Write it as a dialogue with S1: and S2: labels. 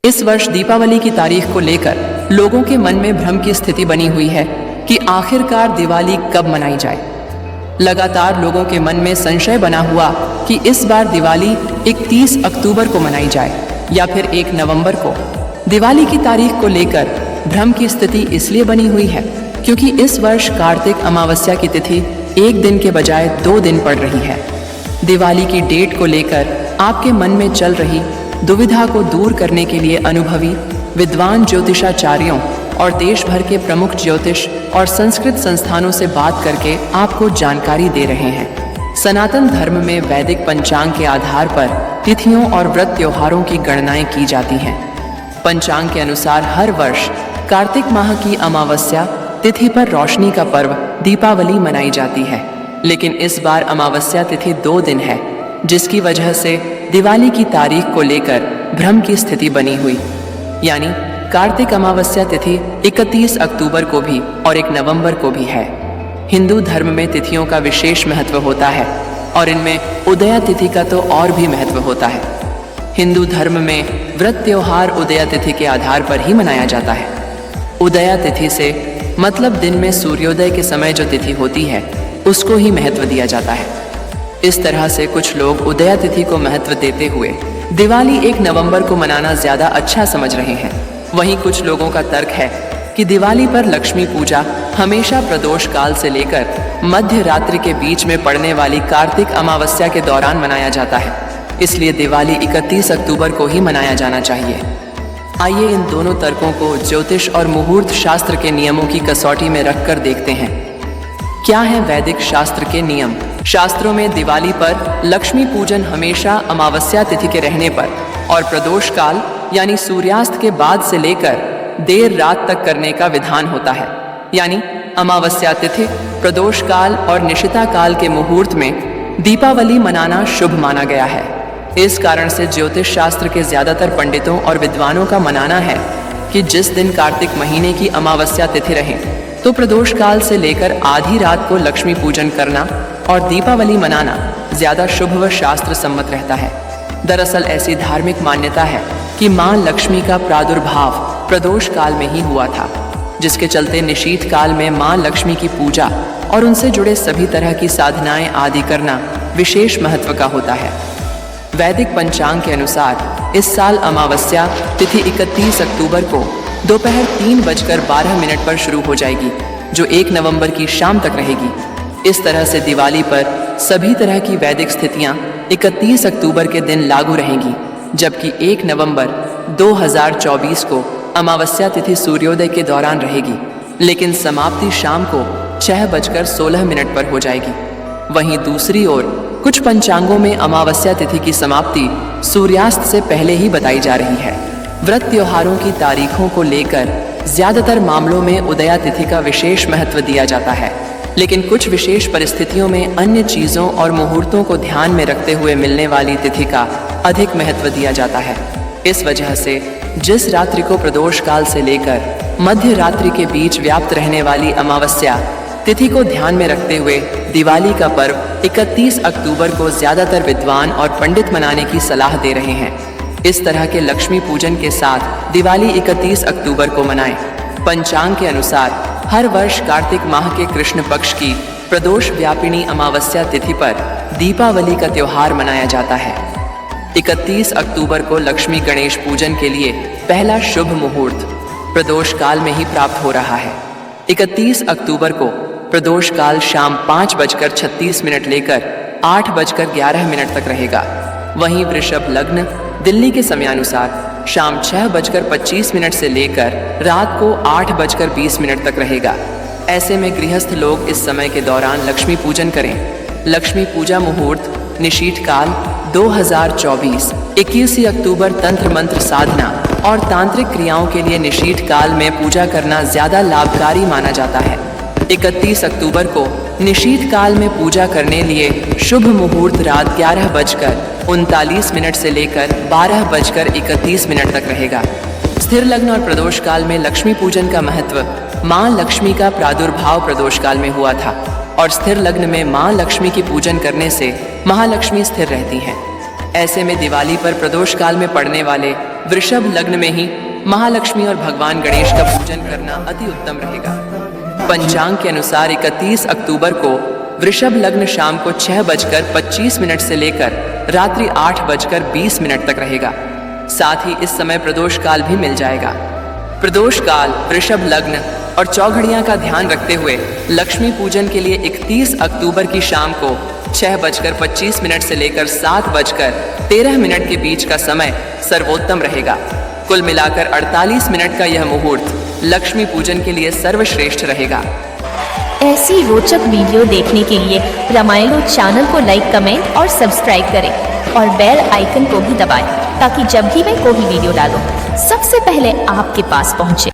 S1: इस वर्ष दीपावली की तारीख को लेकर लोगों के मन में भ्रम की स्थिति बनी हुई है कि आखिरकार दिवाली कब मनाई जाए। लगातार लोगों के मन में संशय बना हुआ कि इस बार दिवाली 31 अक्टूबर को मनाई जाए या फिर 1 नवंबर को। दिवाली की तारीख को लेकर भ्रम की स्थिति इसलिए बनी हुई है क्योंकि इस वर्ष कार्तिक अमावस्या की तिथि 1 दिन के बजाय 2 दिन पड़ रही है। दिवाली की डेट को लेकर आपके मन में चल रही दुविधा को दूर करने के लिए अनुभवी विद्वान ज्योतिषाचार्यों और देश भर के प्रमुख ज्योतिष और संस्कृत संस्थानों से बात करके आपको जानकारी दे रहे हैं। सनातन धर्म में वैदिक पंचांग के आधार पर तिथियों और व्रत त्योहारों की गणनाएं की जाती हैं। पंचांग के अनुसार हर वर्ष कार्तिक माह की अमावस्या तिथि पर रोशनी का पर्व दीपावली मनाई जाती है, लेकिन इस बार अमावस्या तिथि 2 दिन है, जिसकी वजह से दिवाली की तारीख को लेकर भ्रम की स्थिति बनी हुई। यानी कार्तिक अमावस्या तिथि 31 अक्टूबर को भी और 1 नवंबर को भी है। हिंदू धर्म में तिथियों का विशेष महत्व होता है और इनमें उदया तिथि का तो और भी महत्व होता है। हिंदू धर्म में व्रत त्योहार उदया तिथि के आधार पर ही मनाया जाता है। उदया तिथि से मतलब दिन में सूर्योदय के समय जो तिथि होती है उसको ही महत्व दिया जाता है। इस तरह से कुछ लोग उदया तिथि को महत्व देते हुए दिवाली 1 नवंबर को मनाना ज्यादा अच्छा समझ रहे हैं। वहीं कुछ लोगों का तर्क है कि दिवाली पर लक्ष्मी पूजा हमेशा प्रदोष काल से लेकर मध्य रात्रि के बीच में पड़ने वाली कार्तिक अमावस्या के दौरान मनाया जाता है, इसलिए दिवाली 31 अक्टूबर को ही मनाया जाना चाहिए। आइए इन दोनों तर्कों को ज्योतिष और मुहूर्त शास्त्र के नियमों की कसौटी में रखकर देखते हैं। क्या है वैदिक शास्त्र के नियम? शास्त्रों में दिवाली पर लक्ष्मी पूजन हमेशा अमावस्या तिथि के रहने पर और प्रदोष काल यानी सूर्यास्त के बाद से लेकर देर रात तक करने का विधान होता है। यानी अमावस्या तिथि, प्रदोष काल और निशिता काल के मुहूर्त में दीपावली मनाना शुभ माना गया है। इस कारण से ज्योतिष शास्त्र के ज्यादातर पंडितों और विद्वानों का मानना है कि जिस दिन कार्तिक महीने की अमावस्या तिथि रहे तो प्रदोष काल से लेकर आधी रात को लक्ष्मी पूजन करना और दीपावली मनाना ज्यादा शुभ व शास्त्र सम्मत रहता है। दरअसल ऐसी धार्मिक मान्यता है कि मां लक्ष्मी का प्रादुर्भाव प्रदोष काल में ही हुआ था, जिसके चलते निशीथ काल में मां लक्ष्मी की पूजा और उनसे जुड़े सभी तरह की साधनाएं आदि करना विशेष महत्व का होता है। वैदिक पंचांग के अनुसार इस साल अमावस्या तिथि 31 अक्टूबर को दोपहर 3:12 पर शुरू हो जाएगी, जो 1 नवंबर की शाम तक रहेगी। इस तरह से दिवाली पर सभी तरह की वैदिक स्थितियां 31 अक्टूबर के दिन लागू रहेंगी, जबकि 1 नवंबर 2024 को अमावस्या तिथि सूर्योदय के दौरान रहेगी, लेकिन समाप्ति शाम को 6:16 पर हो जाएगी। वहीं दूसरी ओर कुछ पंचांगों में अमावस्या तिथि की समाप्ति सूर्यास्त से पहले ही बताई जा रही है। व्रत त्योहारों की तारीखों को लेकर ज्यादातर मामलों में उदया तिथि का विशेष महत्व दिया जाता है, लेकिन कुछ विशेष परिस्थितियों में अन्य चीजों और मुहूर्तों को ध्यान में रखते हुए मिलने वाली तिथि का अधिक महत्व दिया जाता है। इस वजह से जिस रात्रि को प्रदोष काल से लेकर मध्य रात्रि के बीच व्याप्त रहने वाली अमावस्या तिथि को ध्यान में रखते हुए दिवाली का पर्व 31 अक्टूबर को ज्यादातर विद्वान और पंडित मनाने की सलाह दे रहे हैं। इस तरह के लक्ष्मी पूजन के साथ दिवाली 31 अक्टूबर को मनाएं। पंचांग के अनुसार हर वर्ष कार्तिक माह के कृष्ण पक्ष की प्रदोष व्यापिनी अमावस्या तिथि पर दीपावली का त्योहार मनाया जाता है। 31 अक्टूबर को लक्ष्मी गणेश पूजन के लिए पहला शुभ मुहूर्त प्रदोष काल में ही प्राप्त हो रहा है। 31 अक्टूबर को प्रदोष काल शाम 5:36 लेकर 8:11 तक रहेगा। वहीं वृषभ लग्न दिल्ली के समयानुसार शाम 6:25 से लेकर रात को 8:20 तक रहेगा। ऐसे में गृहस्थ लोग इस समय के दौरान लक्ष्मी पूजन करें। लक्ष्मी पूजा मुहूर्त निशीथ काल 2024 21 अक्टूबर तंत्र मंत्र साधना और तांत्रिक क्रियाओं के लिए निशीथ काल में पूजा करना ज्यादा लाभकारी माना जाता है। 31 अक्टूबर को निशीथ काल में पूजा करने लिए शुभ मुहूर्त रात 11:39 से लेकर 12:31 तक रहेगा। स्थिर लग्न और प्रदोष काल में लक्ष्मी पूजन का महत्व मां लक्ष्मी का प्रादुर्भाव प्रदोष काल में हुआ था और स्थिर लग्न में मां लक्ष्मी की पूजन करने से महालक्ष्मी स्थिर रहती हैं। ऐसे में दिवाली पर प्रदोष काल में पड़ने वाले वृषभ लग्न में ही महालक्ष्मी और भगवान गणेश का पूजन करना अति उत्तम रहेगा। पंचांग के अनुसार 31 अक्टूबर को वृषभ लग्न शाम को 6:25 से लेकर रात्रि 8:20 तक रहेगा। साथ ही इस समय प्रदोष काल भी मिल जाएगा। प्रदोष काल वृषभ लग्न और चौघड़ियां का ध्यान रखते हुए लक्ष्मी पूजन के लिए 31 अक्टूबर की शाम को 6:25 से लेकर 7:13 के बीच का समय सर्वोत्तम रहेगा। कुल मिलाकर 48 मिनट का यह मुहूर्त लक्ष्मी पूजन के लिए सर्वश्रेष्ठ रहेगा।
S2: ऐसी रोचक वीडियो देखने के लिए रामायण चैनल को लाइक, कमेंट और सब्सक्राइब करें और बेल आइकन को भी दबाएं ताकि जब भी मैं कोई वीडियो डालूं सबसे पहले आपके पास पहुंचे।